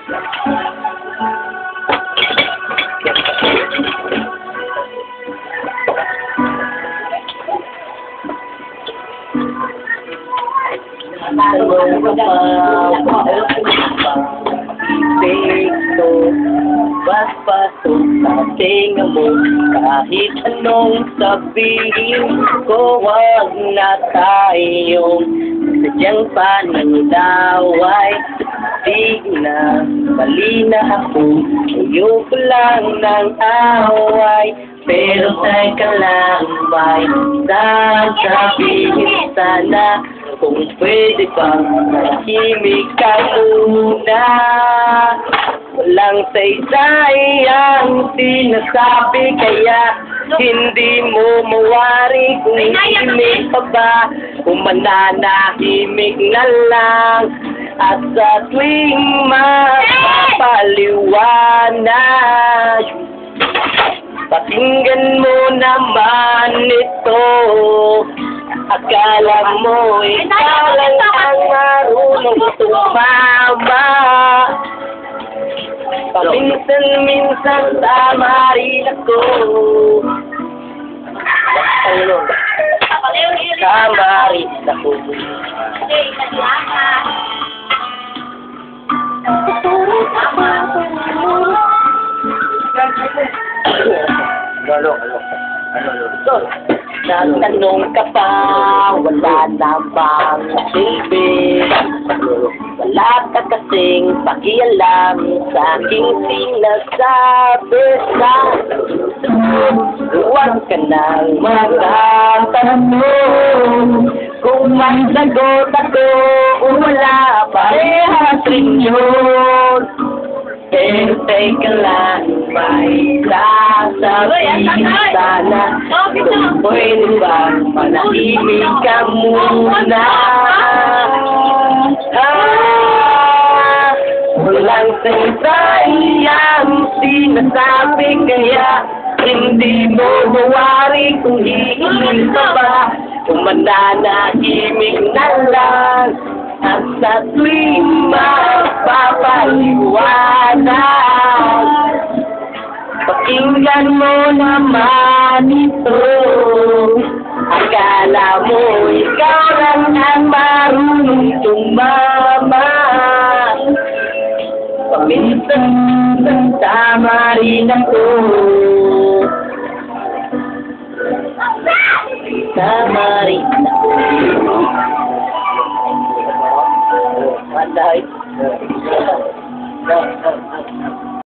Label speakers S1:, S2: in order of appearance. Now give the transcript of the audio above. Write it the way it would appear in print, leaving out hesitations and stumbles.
S1: Pito, paspatok sa tinga mo. Kahit anong sabihin ko, wag na tayong sadyang panandaway. Di na, mali na ako, ayoko lang ng away. Pero teka lang, may sasabihin sana. Kung pwede bang mahimik ka muna. Walang saysay ang sinasabi, kaya hindi mo mawari kung himik pa ba. Kung mananahimik na lang, at sa tuwing mapapaliwanag, pakinggan mo naman ito. Akala mo ikaw lang ang marunong tumama. Paminsan-minsan tama rin ako. Tama rin ako. Nagtanong ka pa, wala na bang silbi? Wala ka kasing pakialam sa aking sinasabi. Sa huwag ka nang magtatanong kung may sagot ako o wala, parehas rin yun. Pero teka lang, may sasabihin sana. Kung pwede ba manahimik ka muna. Walang saysay ang sinasabi, kaya hindi mo mawari kung hihingi ka ba. Kung mananahimik na lang, at sa tuwing mapapaliwanag, pakinggan mo naman ito. Akala mo ikaw lang ang marunong tumama. Paminsan tama rin ako. Tama rin ako. Manday.